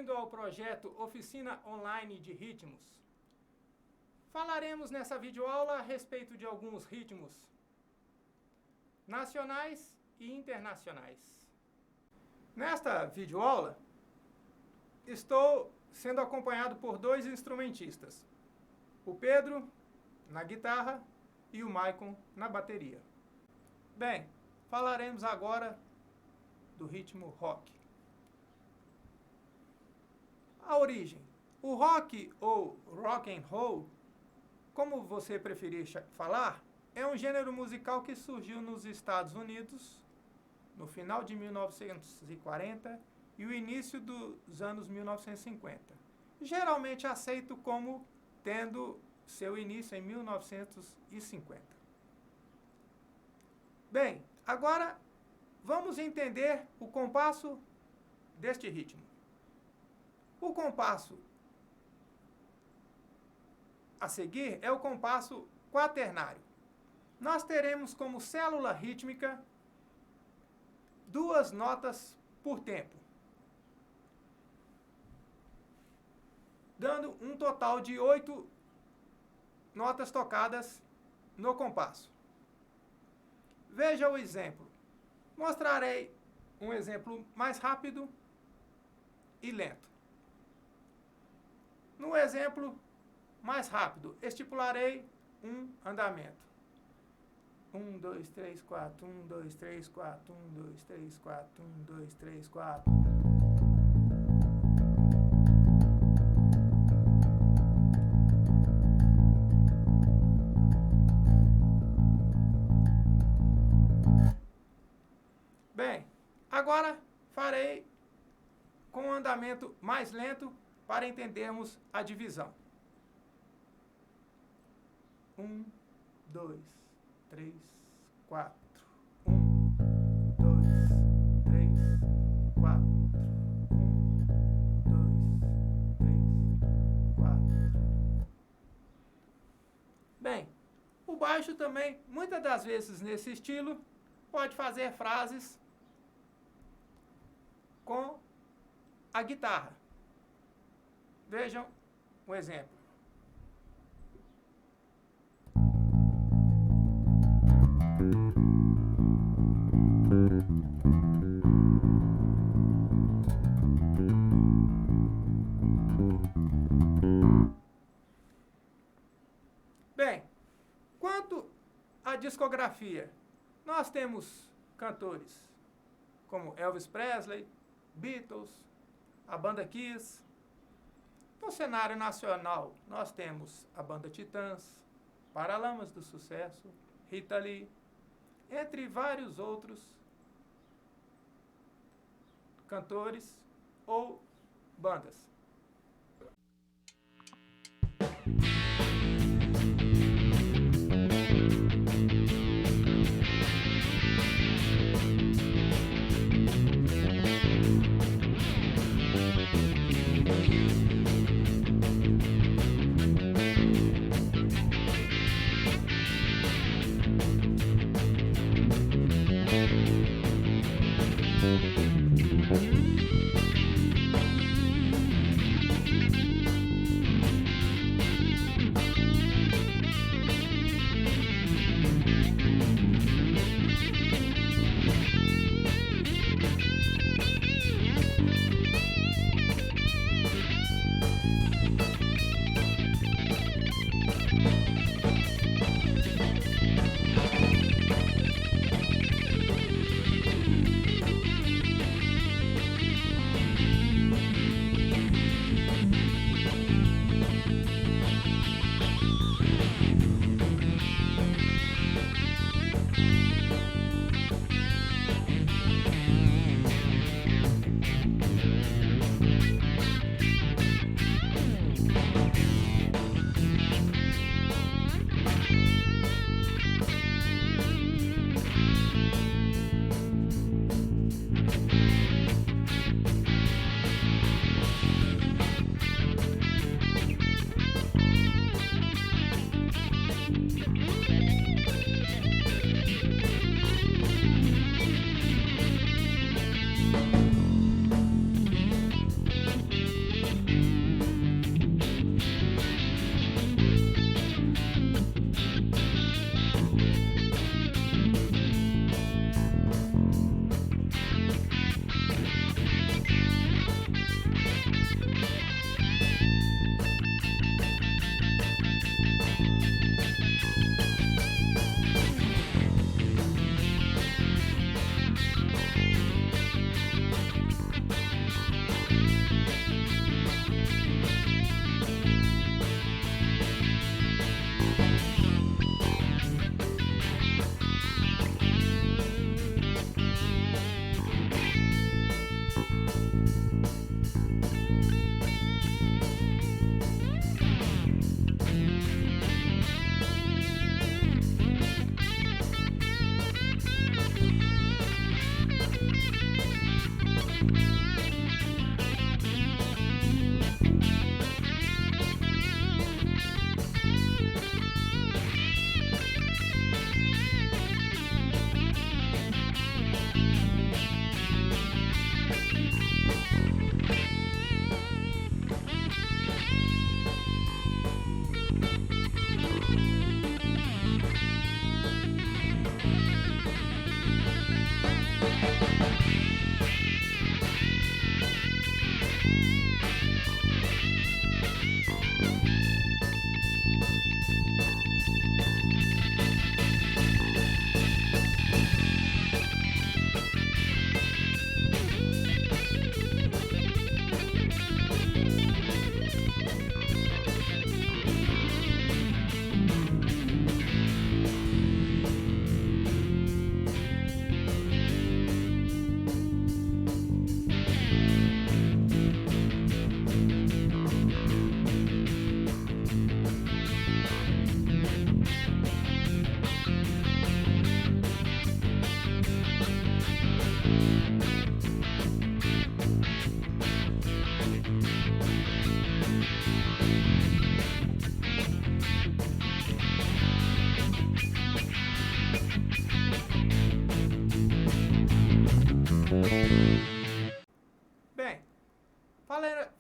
Bem-vindo ao projeto Oficina Online de Ritmos. Falaremos nessa videoaula a respeito de alguns ritmos nacionais e internacionais. Nesta videoaula, estou sendo acompanhado por dois instrumentistas, o Pedro na guitarra e o Maicon na bateria. Bem, falaremos agora do ritmo rock. A origem. O rock ou rock and roll, como você preferir falar, é um gênero musical que surgiu nos Estados Unidos no final de 1940 e o início dos anos 1950. Geralmente aceito como tendo seu início em 1950. Bem, agora vamos entender o compasso deste ritmo. O compasso a seguir é o compasso quaternário. Nós teremos como célula rítmica 2 notas por tempo, dando um total de 8 notas tocadas no compasso. Veja o exemplo. Mostrarei um exemplo mais rápido e lento. No exemplo mais rápido, estipularei um andamento. 1, 2, 3, 4, 1, 2, 3, 4, 1, 2, 3, 4, 1, 2, 3, 4. Bem, agora farei com um andamento mais lento para entendermos a divisão. 1, 2, 3, 4. 1, 2, 3, 4. 1, 2, 3, 4. Bem, o baixo também, muitas das vezes nesse estilo, pode fazer frases com a guitarra. Vejam o exemplo. Bem, quanto à discografia, nós temos cantores como Elvis Presley, Beatles, a banda Kiss. No cenário nacional, nós temos a banda Titãs, Paralamas do Sucesso, Rita Lee, entre vários outros cantores ou bandas.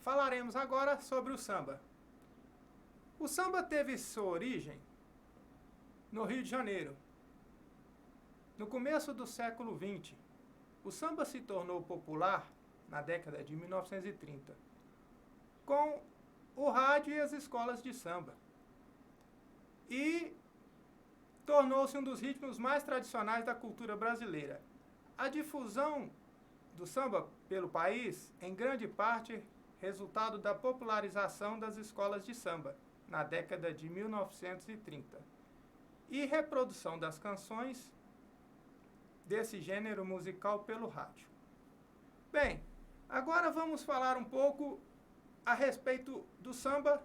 falaremos agora sobre o samba. O samba teve sua origem no Rio de Janeiro. No começo do século XX, o samba se tornou popular na década de 1930, com o rádio e as escolas de samba. E tornou-se um dos ritmos mais tradicionais da cultura brasileira. A difusão do samba pelo país, em grande parte, resultado da popularização das escolas de samba, na década de 1930, e reprodução das canções desse gênero musical pelo rádio. Bem, agora vamos falar um pouco a respeito do samba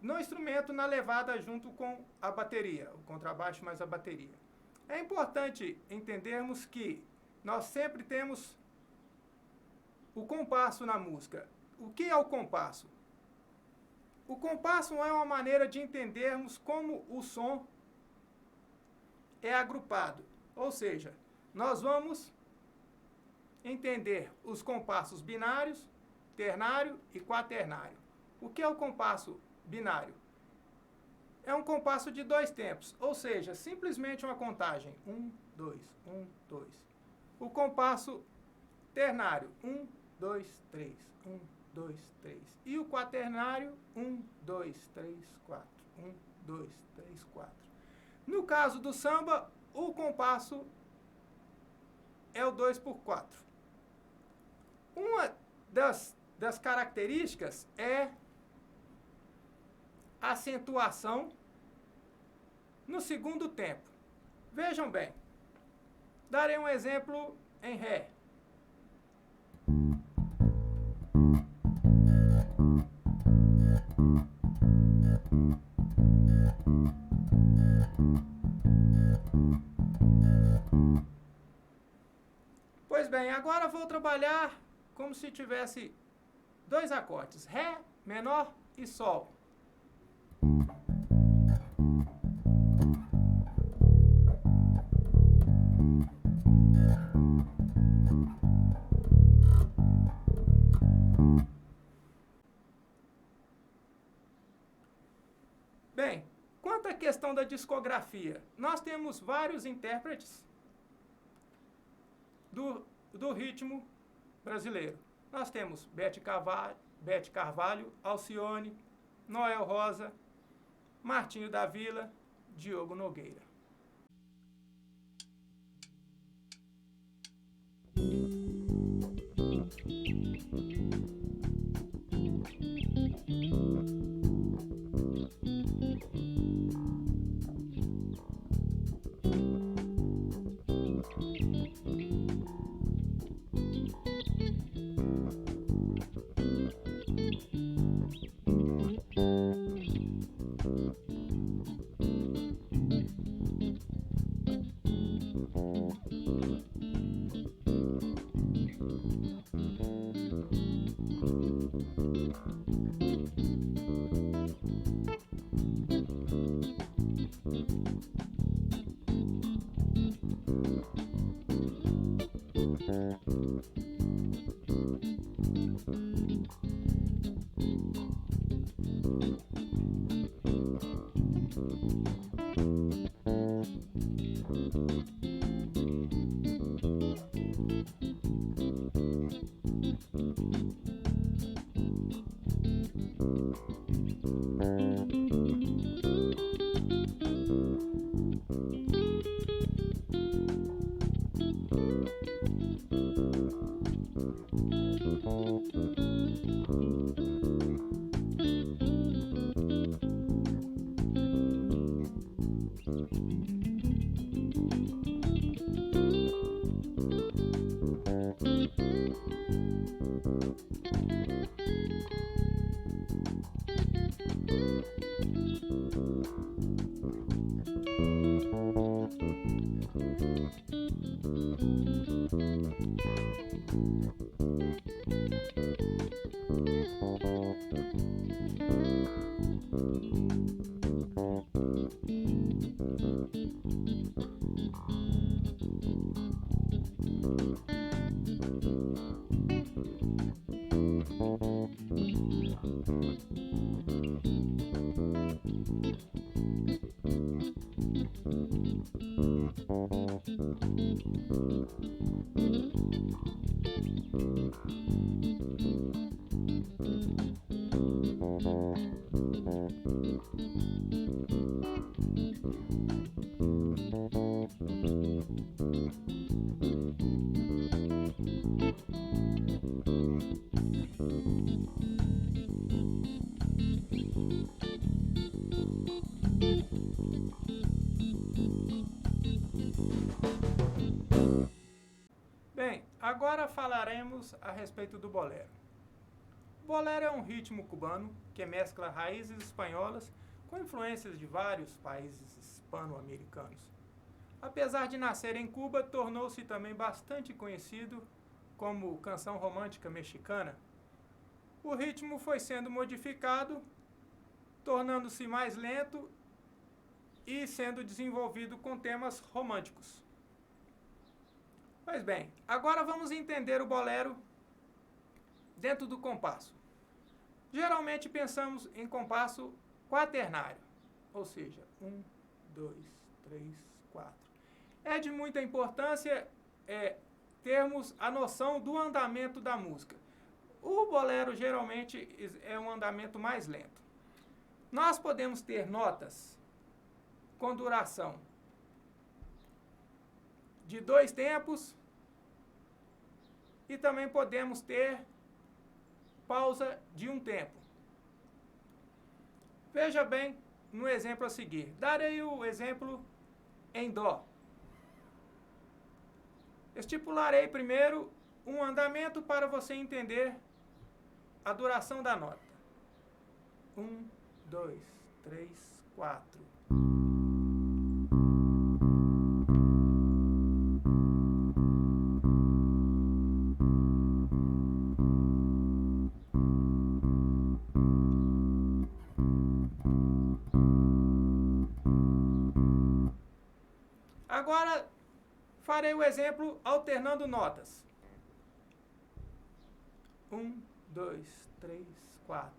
no instrumento, na levada junto com a bateria, o contrabaixo mais a bateria. É importante entendermos que nós sempre temos o compasso na música. O que é o compasso? O compasso é uma maneira de entendermos como o som é agrupado. Ou seja, nós vamos entender os compassos binários, ternário e quaternário. O que é o compasso binário? É um compasso de 2 tempos, ou seja, simplesmente uma contagem. 1, 2, 1, 2. O compasso ternário, 1, 2, 3, 1, 2, 3. E o quaternário, 1, 2, 3, 4. 1, 2, 3, 4. No caso do samba, o compasso é o 2x4. Uma das características é a acentuação no segundo tempo. Vejam bem, darei um exemplo em Ré. Pois bem, agora vou trabalhar como se tivesse 2 acordes, Ré menor e Sol. Bem, quanto à questão da discografia, nós temos vários intérpretes do ritmo brasileiro. Nós temos Bete Carvalho, Alcione, Noel Rosa, Martinho da Vila, Diogo Nogueira. Bem, agora falaremos a respeito do bolero. O bolero é um ritmo cubano que mescla raízes espanholas com influências de vários países hispano-americanos. Apesar de nascer em Cuba, tornou-se também bastante conhecido como canção romântica mexicana. O ritmo foi sendo modificado, tornando-se mais lento e sendo desenvolvido com temas românticos. Pois bem, agora vamos entender o bolero dentro do compasso. Geralmente pensamos em compasso quaternário, ou seja, 1, 2, 3, 4. É de muita importância termos a noção do andamento da música. O bolero geralmente é um andamento mais lento. Nós podemos ter notas com duração de 2 tempos e também podemos ter pausa de 1 tempo. Veja bem no exemplo a seguir. Darei o exemplo em Dó. Estipularei primeiro um andamento para você entender a duração da nota. 1, 2, 3, 4. Agora farei o exemplo alternando notas. 1, 2, 3, 4.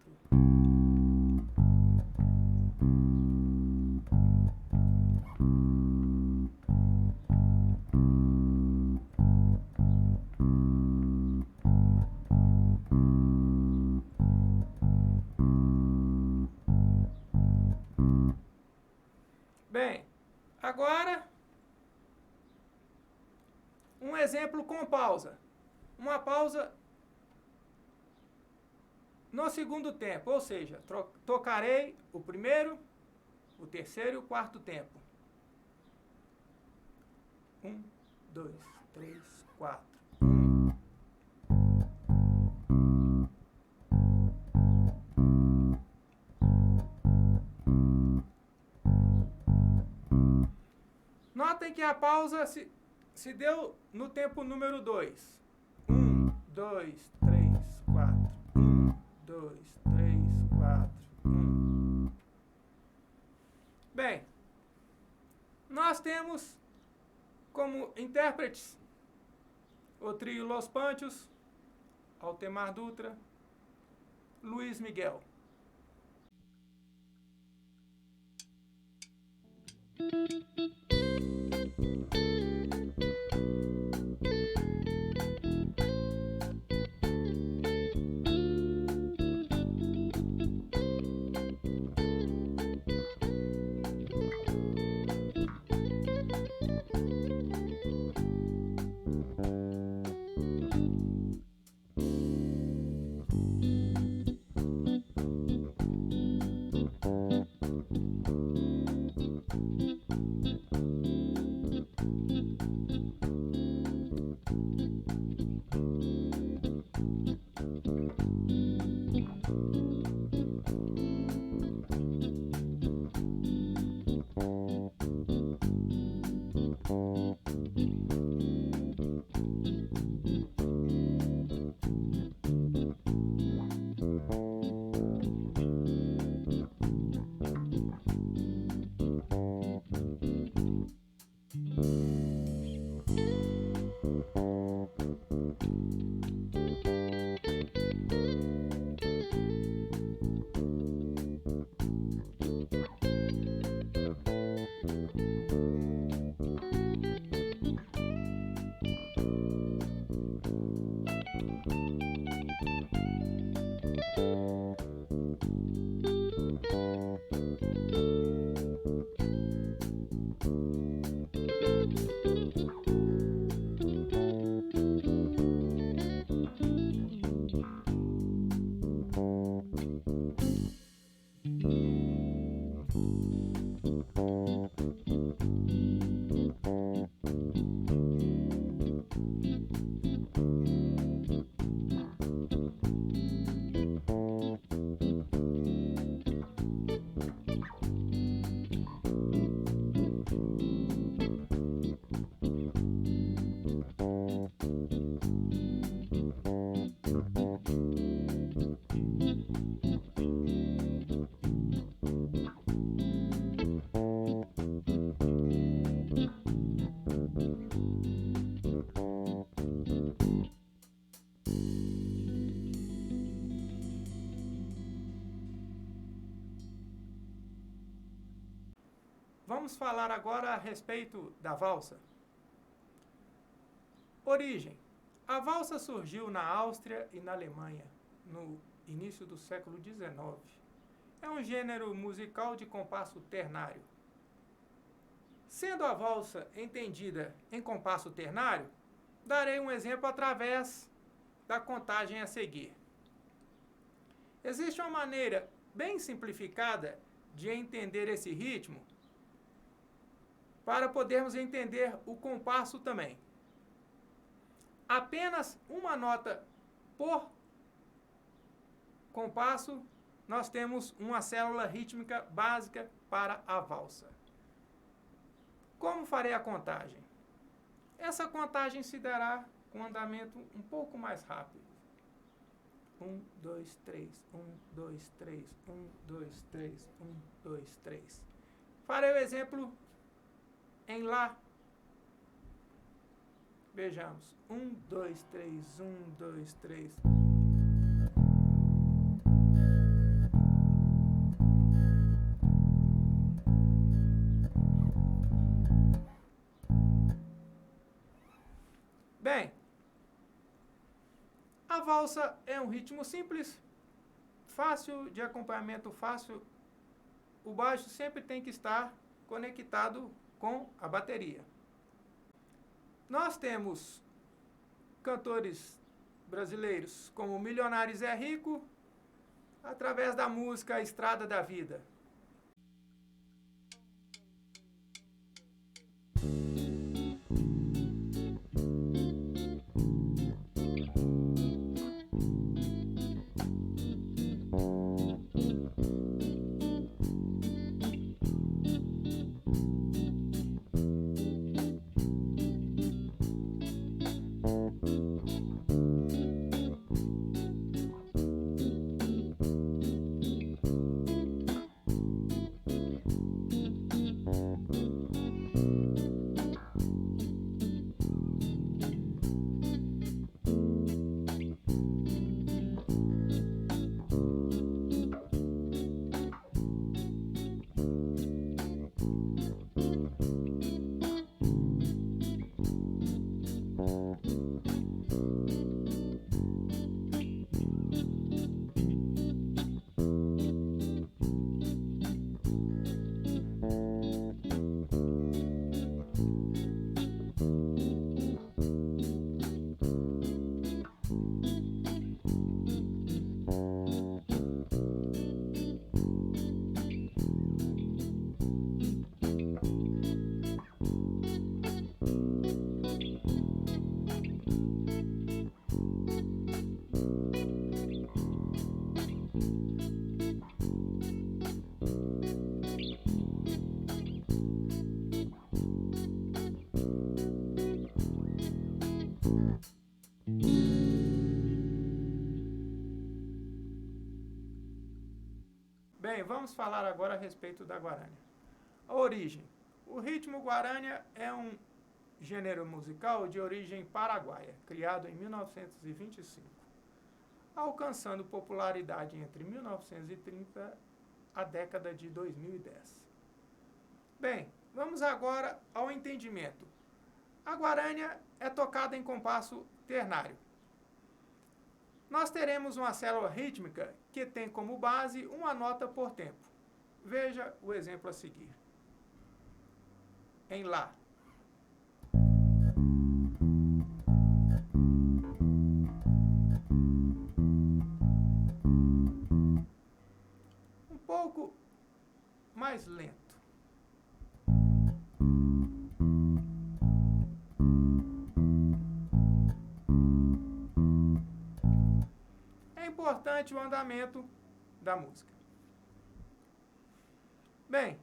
Bem, agora um exemplo com pausa. Uma pausa no segundo tempo, ou seja, tocarei o primeiro, o terceiro e o quarto tempo. 1, 2, 3, 4. 1. Notem que a pausa se deu no tempo número 2. 1, 2, 3, 4. 1, 2, 3, 4. 1. Bem, nós temos como intérpretes o trio Los Panchos, Altemar Dutra, Luiz Miguel. Vamos falar agora a respeito da valsa. Origem. A valsa surgiu na Áustria e na Alemanha, no início do século XIX. É um gênero musical de compasso ternário. Sendo a valsa entendida em compasso ternário, darei um exemplo através da contagem a seguir. Existe uma maneira bem simplificada de entender esse ritmo para podermos entender o compasso também. Apenas uma nota por compasso, nós temos uma célula rítmica básica para a valsa. Como farei a contagem? Essa contagem se dará com um andamento um pouco mais rápido. 1, 2, 3, 1, 2, 3, 1, 2, 3, 1, 2, 3. Farei o exemplo em Lá. Vejamos. 1, 2, 3, 1, 2, 3. Bem, a valsa é um ritmo simples, fácil de acompanhamento, fácil. O baixo sempre tem que estar conectado com a bateria. Nós temos cantores brasileiros como Milionário Zé Rico, através da música Estrada da Vida. Bem, vamos falar agora a respeito da guarânia. A origem. O ritmo guarânia é um gênero musical de origem paraguaia, criado em 1925, alcançando popularidade entre 1930 a década de 2010. Bem, vamos agora ao entendimento. A guarânia é tocada em compasso ternário. nós teremos uma célula rítmica que tem como base uma nota por tempo. Veja o exemplo a seguir. Em Lá. Um pouco mais lento. É importante o andamento da música. Bem,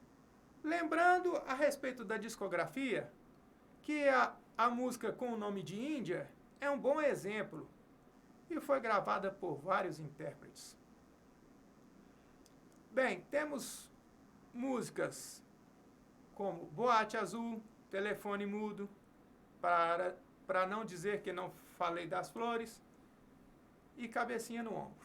lembrando a respeito da discografia, que a música com o nome de Índia é um bom exemplo e foi gravada por vários intérpretes. Bem, temos músicas como Boate Azul, Telefone Mudo, para não dizer que não falei das flores, e Cabecinha no Ombro.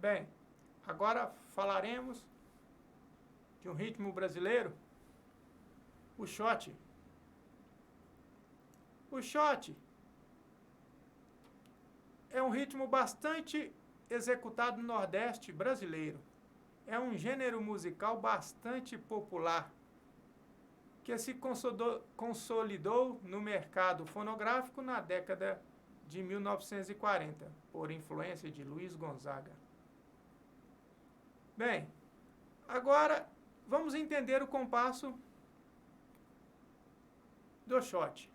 Bem, agora falaremos de um ritmo brasileiro, o shot. O shot é um ritmo bastante executado no Nordeste brasileiro. É um gênero musical bastante popular, que se consolidou no mercado fonográfico na década de 1940, por influência de Luiz Gonzaga. Bem, agora vamos entender o compasso do shot.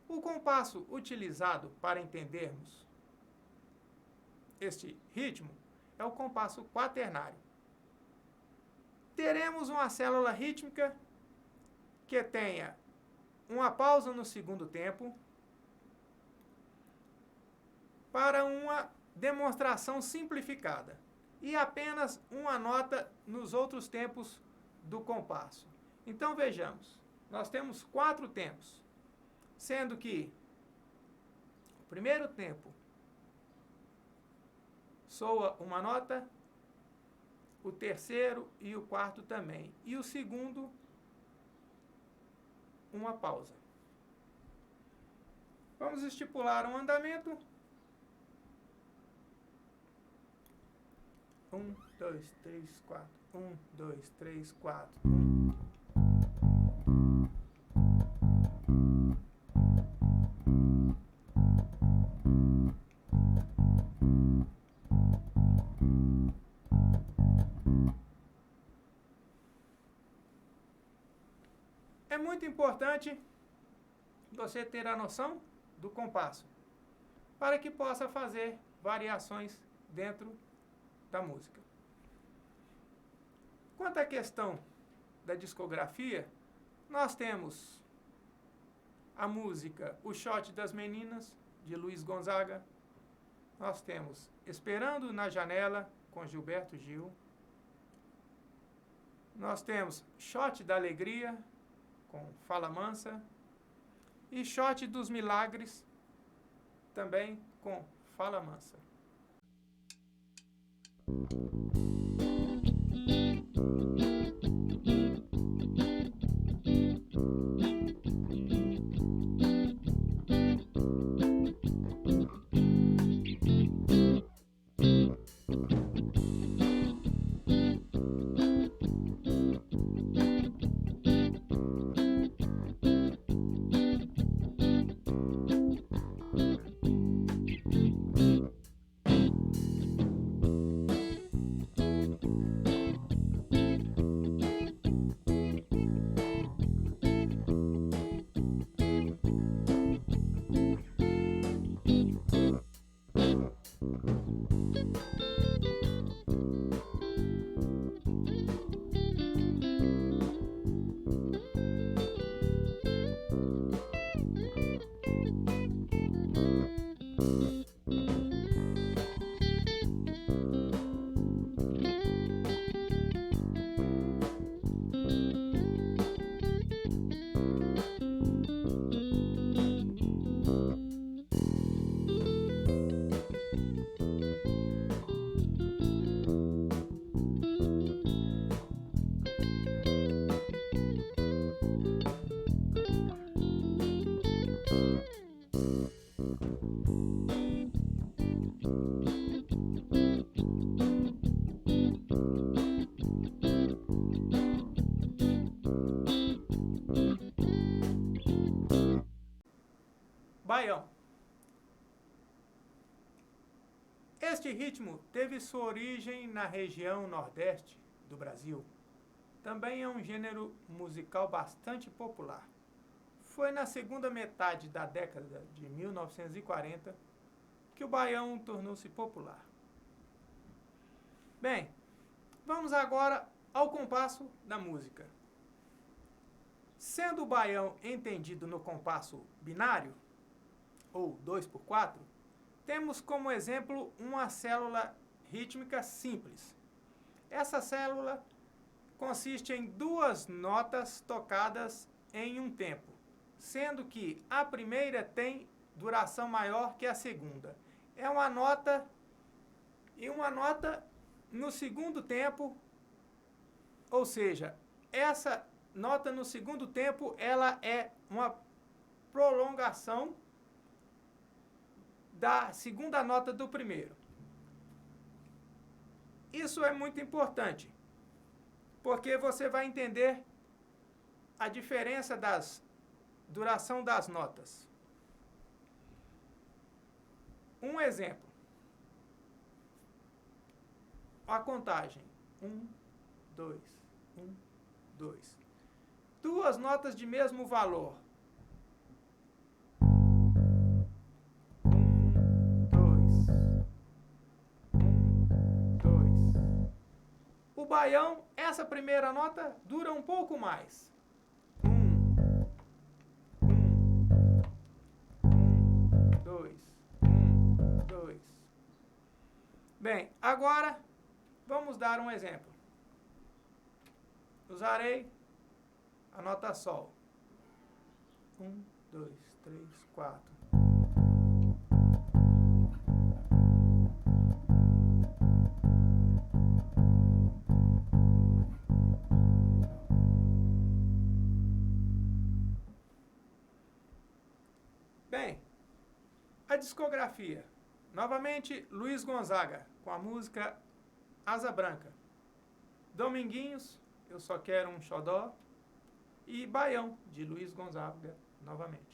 O compasso utilizado para entendermos este ritmo é o compasso quaternário. Teremos uma célula rítmica que tenha uma pausa no segundo tempo para uma demonstração simplificada e apenas uma nota nos outros tempos do compasso. Então vejamos, nós temos 4 tempos, sendo que o primeiro tempo soa uma nota, o terceiro e o quarto também, e o segundo uma pausa. Vamos estipular um andamento. 1, 2, 3, 4. 1, 2, 3, 4. É muito importante você ter a noção do compasso, para que possa fazer variações dentro da música. Quanto à questão da discografia, nós temos a música O Shot das Meninas, de Luiz Gonzaga. Nós temos Esperando na Janela, com Gilberto Gil. Nós temos Shot da Alegria, com Fala Mansa. E Shot dos Milagres, também com Fala Mansa. Baião. Este ritmo teve sua origem na região nordeste do Brasil. Também é um gênero musical bastante popular. Foi na segunda metade da década de 1940 que o baião tornou-se popular. Bem, vamos agora ao compasso da música. Sendo o baião entendido no compasso binário, ou 2/4, temos como exemplo uma célula rítmica simples. Essa célula consiste em duas notas tocadas em um tempo, sendo que a primeira tem duração maior que a segunda. É uma nota e uma nota no segundo tempo, ou seja, essa nota no segundo tempo, ela é uma prolongação da segunda nota do primeiro. Isso é muito importante, porque você vai entender a diferença das duração das notas. Um exemplo. A contagem. 1, 2, 1, 2. Duas notas de mesmo valor. O baião, essa primeira nota dura um pouco mais. 2, 2. Bem, agora vamos dar um exemplo. Usarei a nota Sol. 1, 2, 3, 4. Bem, discografia, novamente Luiz Gonzaga, com a música Asa Branca. Dominguinhos, Eu Só Quero um Xodó. E Baião, de Luiz Gonzaga, novamente.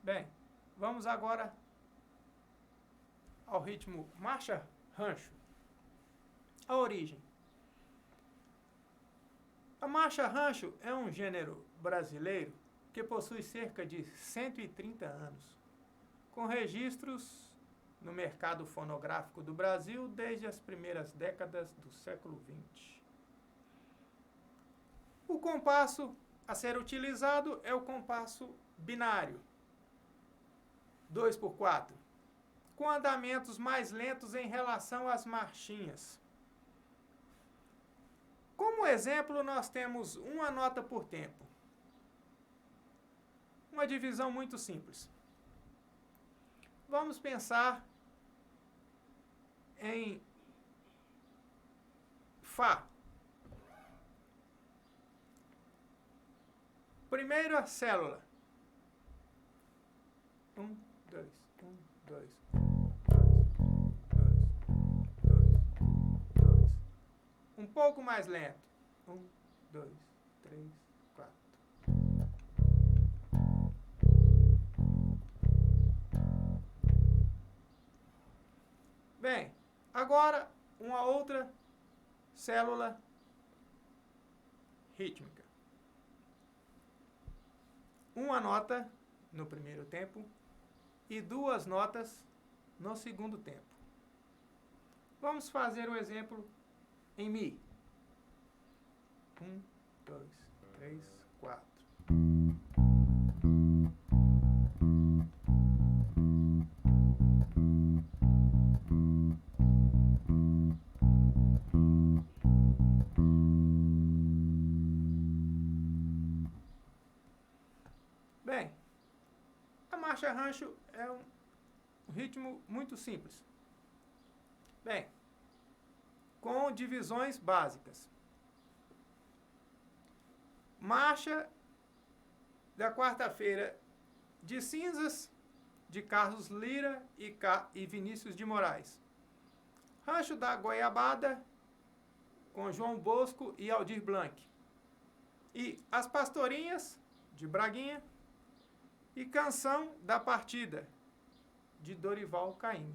Bem, vamos agora ao ritmo Marcha Rancho. A origem. A marcha rancho é um gênero brasileiro que possui cerca de 130 anos, com registros no mercado fonográfico do Brasil desde as primeiras décadas do século XX. O compasso a ser utilizado é o compasso binário, 2/4, com andamentos mais lentos em relação às marchinhas. Como exemplo, nós temos uma nota por tempo. Uma divisão muito simples. Vamos pensar em Fá. Primeira célula. 1, 2, 1, 2, 2. Um pouco mais lento. 1, 2, 3, 4. Bem, agora uma outra célula rítmica. Uma nota no primeiro tempo e 2 notas no segundo tempo. Vamos fazer um exemplo em Mi. 1, 2, 3, 4. Bem, a marcha rancho é um ritmo muito simples. Bem, com divisões básicas. Marcha da quarta-feira de cinzas, de Carlos Lira e Vinícius de Moraes. Rancho da Goiabada, com João Bosco e Aldir Blanc. E As Pastorinhas, de Braguinha. E Canção da Partida, de Dorival Caymmi.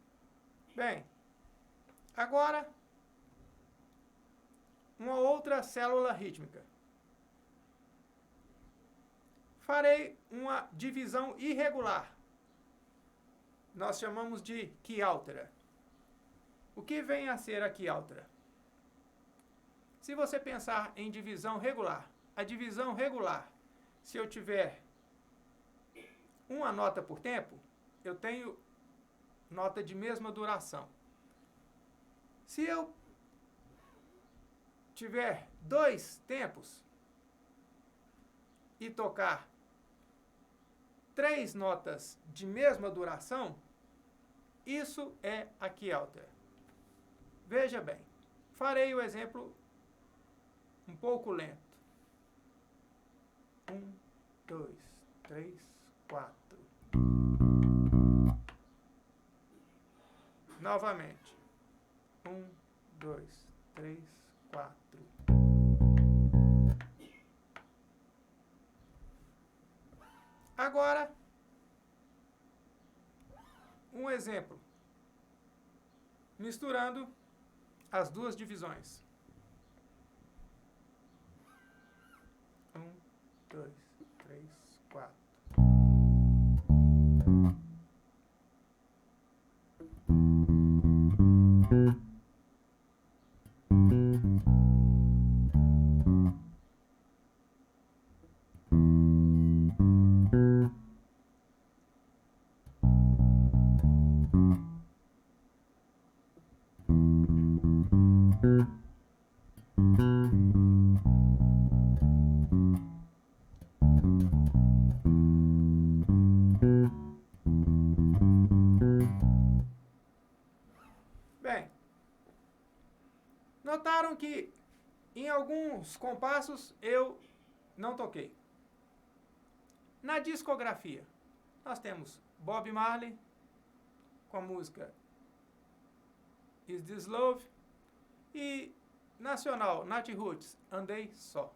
Bem, agora uma outra célula rítmica. Farei uma divisão irregular. Nós chamamos de quiáltera. O que vem a ser a quiáltera? Se você pensar em divisão regular, a divisão regular, se eu tiver uma nota por tempo, eu tenho nota de mesma duração. Se eu tiver 2 tempos e tocar 3 notas de mesma duração, isso é a quiáltera. Veja bem, farei o exemplo um pouco lento. 1, 2, 3, 4. Novamente. 1, 2, 3, 4. Agora, um exemplo. Misturando as duas divisões. 1, 2, 3, 4. Bem, notaram que em alguns compassos eu não toquei. Na discografia, nós temos Bob Marley com a música Is This Love e nacional, Nat Roots, Andei Só.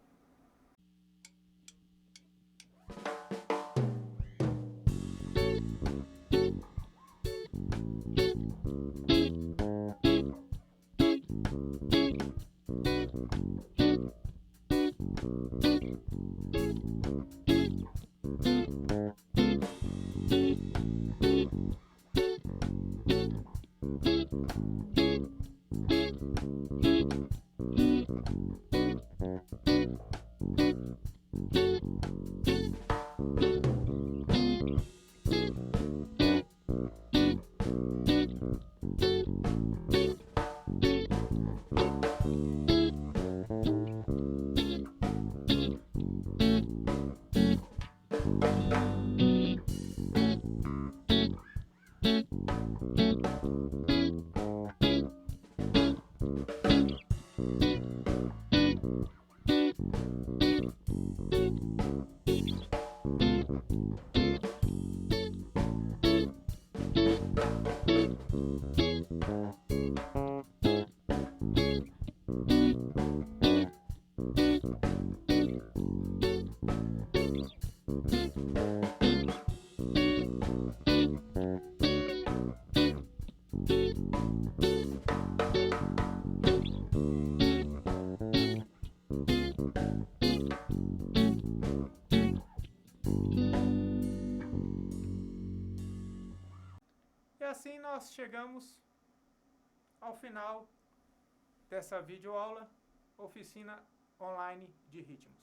E assim nós chegamos ao final dessa videoaula, oficina online de ritmos.